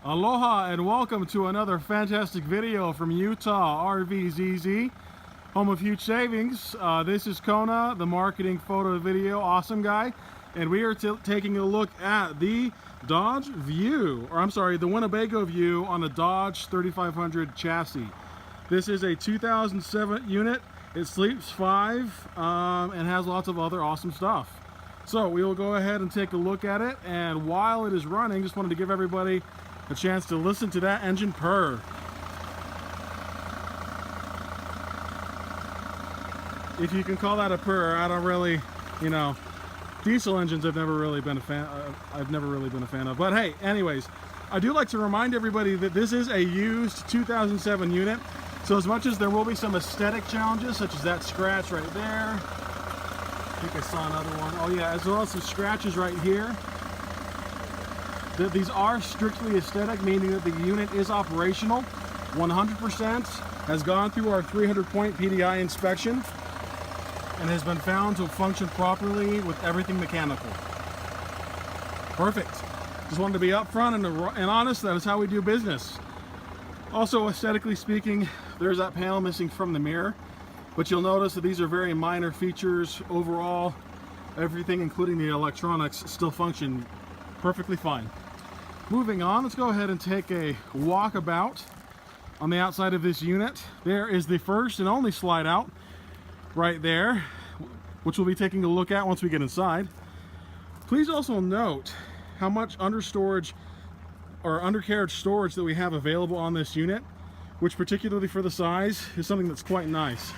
Aloha and welcome to another fantastic video from Utah RVZZ, home of huge savings. This is Kona, the marketing photo video awesome guy, and we are taking a look at the Dodge View, or I'm sorry, the Winnebago View on a Dodge 3500 chassis. This is a 2007 unit. It sleeps 5 and has lots of other awesome stuff. So we will go ahead and take a look at it, and while it is running, just wanted to give everybody a chance to listen to that engine purr. If you can call that a purr, I don't really, diesel engines I've never really been a fan of. But hey, anyways, I do like to remind everybody that this is a used 2007 unit. So as much as there will be some aesthetic challenges, such as that scratch right there, I think I saw another one. Oh yeah, as well as some scratches right here. These are strictly aesthetic, meaning that the unit is operational. 100% has gone through our 300-point PDI inspection and has been found to function properly with everything mechanical. Perfect. Just wanted to be upfront and honest. That is how we do business. Also, aesthetically speaking, there's that panel missing from the mirror, but you'll notice that these are very minor features. Overall, everything, including the electronics, still function perfectly fine. Moving on, let's go ahead and take a walkabout on the outside of this unit. There is the first and only slide out right there, which we'll be taking a look at once we get inside. Please also note how much undercarriage storage that we have available on this unit, which particularly for the size is something that's quite nice.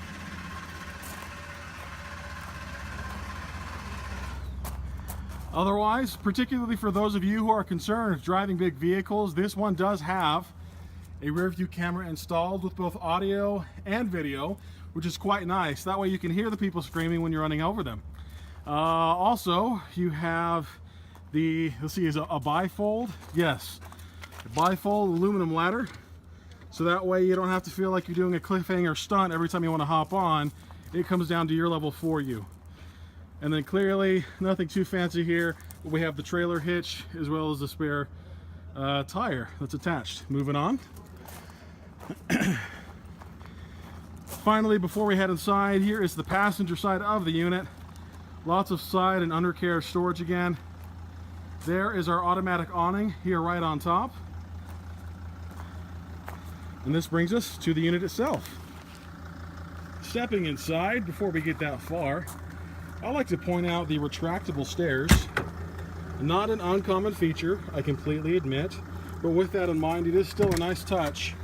Otherwise, particularly for those of you who are concerned with driving big vehicles, this one does have a rear view camera installed with both audio and video, which is quite nice. That way you can hear the people screaming when you're running over them. Also, you have the, let's see, is a bifold? Yes, a bifold aluminum ladder. So that way you don't have to feel like you're doing a cliffhanger stunt every time you want to hop on. It comes down to your level for you. And then clearly, nothing too fancy here. We have the trailer hitch as well as the spare tire that's attached. Moving on. Finally, before we head inside, here is the passenger side of the unit. Lots of side and undercarriage storage again. There is our automatic awning here right on top. And this brings us to the unit itself. Stepping inside, before we get that far, I like to point out the retractable stairs. Not an uncommon feature, I completely admit, but with that in mind, it is still a nice touch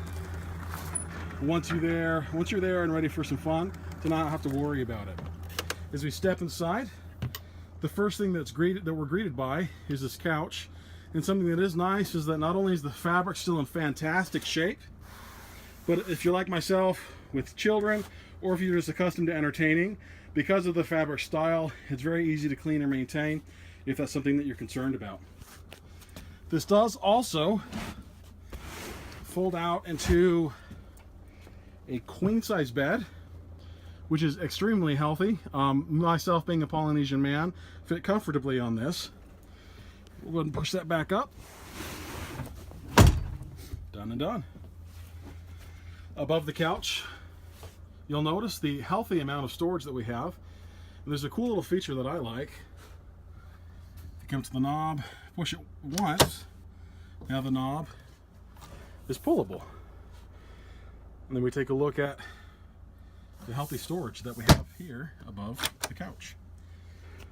once you're there and ready for some fun, to not have to worry about it. As we step inside, the first thing that we're greeted by is this couch. And something that is nice is that not only is the fabric still in fantastic shape, but if you're like myself with children, or if you're just accustomed to entertaining, because of the fabric style, it's very easy to clean and maintain if that's something that you're concerned about. This does also fold out into a queen size bed, which is extremely healthy. Myself being a Polynesian man, fit comfortably on this. We'll go ahead and push that back up. Done and done. Above the couch, you'll notice the healthy amount of storage that we have. And there's a cool little feature that I like. If you come to the knob, push it once, now the knob is pullable. And then we take a look at the healthy storage that we have here above the couch.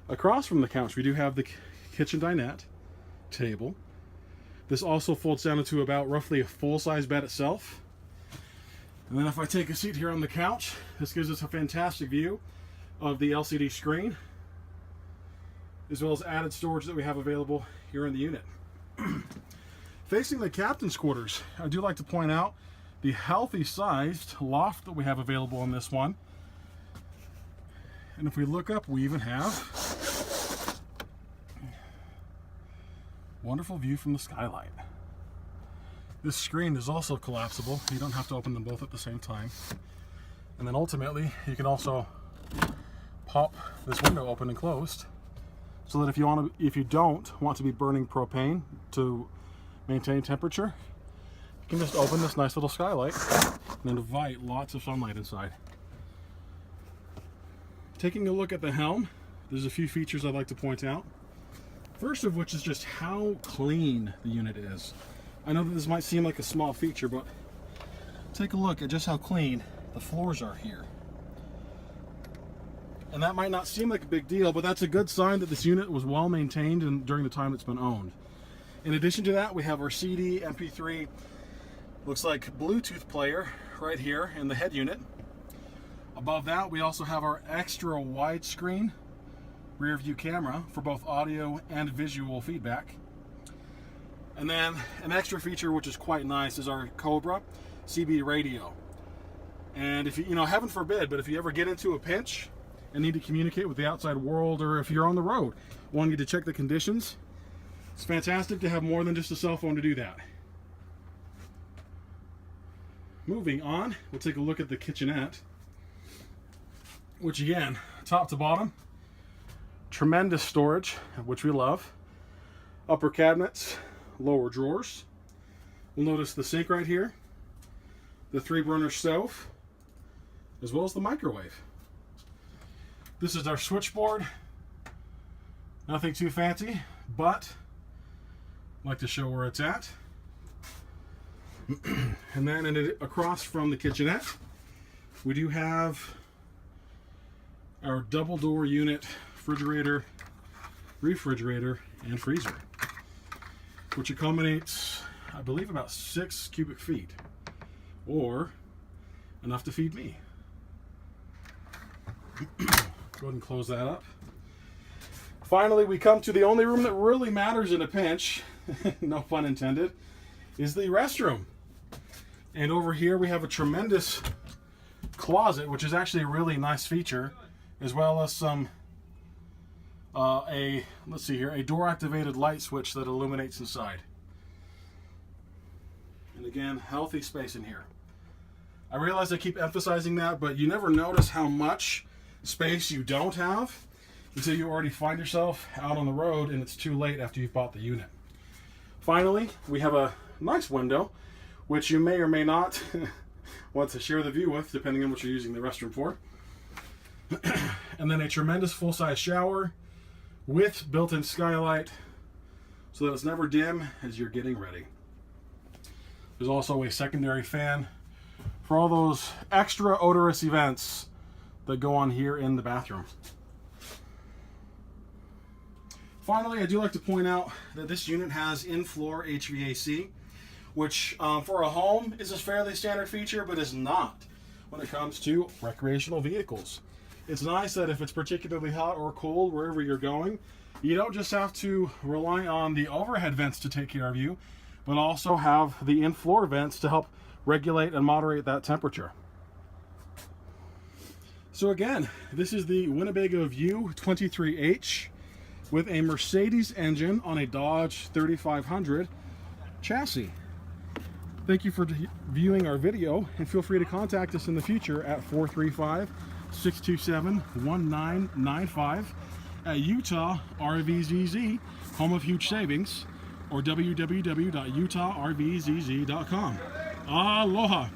Across from the couch, we do have the kitchen dinette table. This also folds down into about roughly a full-size bed itself. And then if I take a seat here on the couch, this gives us a fantastic view of the LCD screen, as well as added storage that we have available here in the unit. Facing the captain's quarters, I do like to point out the healthy sized loft that we have available on this one. And if we look up, we even have wonderful view from the skylight. This screen is also collapsible. You don't have to open them both at the same time. And then ultimately, you can also pop this window open and closed, so that if you don't want to be burning propane to maintain temperature. You can just open this nice little skylight and invite lots of sunlight inside. Taking a look at the helm, there's a few features I'd like to point out. First of which is just how clean the unit is. I know that this might seem like a small feature, but take a look at just how clean the floors are here. And that might not seem like a big deal, but that's a good sign that this unit was well maintained and during the time it's been owned. In addition to that, we have our CD, MP3, looks like Bluetooth player right here in the head unit. Above that, we also have our extra widescreen rear view camera for both audio and visual feedback. And then an extra feature which is quite nice is our Cobra CB radio. And if you know, heaven forbid, but if you ever get into a pinch and need to communicate with the outside world, or if you're on the road wanting to check the conditions, it's fantastic to have more than just a cell phone to do that. Moving on, we'll take a look at the kitchenette, which again, top to bottom, tremendous storage, which we love. Upper cabinets, lower drawers. We'll notice the sink right here, the 3-burner stove, as well as the microwave. This is our switchboard. Nothing too fancy, but I'd like to show where it's at. And then across from the kitchenette, we do have our double door unit refrigerator, and freezer, which accommodates, I believe, about 6 cubic feet, or enough to feed me. Go ahead and close that up. Finally, we come to the only room that really matters in a pinch, no pun intended, is the restroom. And over here we have a tremendous closet, which is actually a really nice feature, as well as some let's see here, a door activated light switch that illuminates inside. And again, healthy space in here. I realize I keep emphasizing that, but you never notice how much space you don't have until you already find yourself out on the road and it's too late after you've bought the unit. Finally, we have a nice window, which you may or may not want to share the view with, depending on what you're using the restroom for. And then a tremendous full-size shower with built-in skylight so that it's never dim as you're getting ready. There's also a secondary fan for all those extra odorous events that go on here in the bathroom. Finally, I do like to point out that this unit has in-floor HVAC, which for a home is a fairly standard feature, but is not when it comes to recreational vehicles. It's nice that if it's particularly hot or cold wherever you're going, you don't just have to rely on the overhead vents to take care of you, but also have the in-floor vents to help regulate and moderate that temperature. So again, this is the Winnebago View 23H with a Mercedes engine on a Dodge 3500 chassis. Thank you for viewing our video, and feel free to contact us in the future at 435-627-1995 at Utah RVZZ, home of huge savings, or www.utahrvzz.com. Aloha!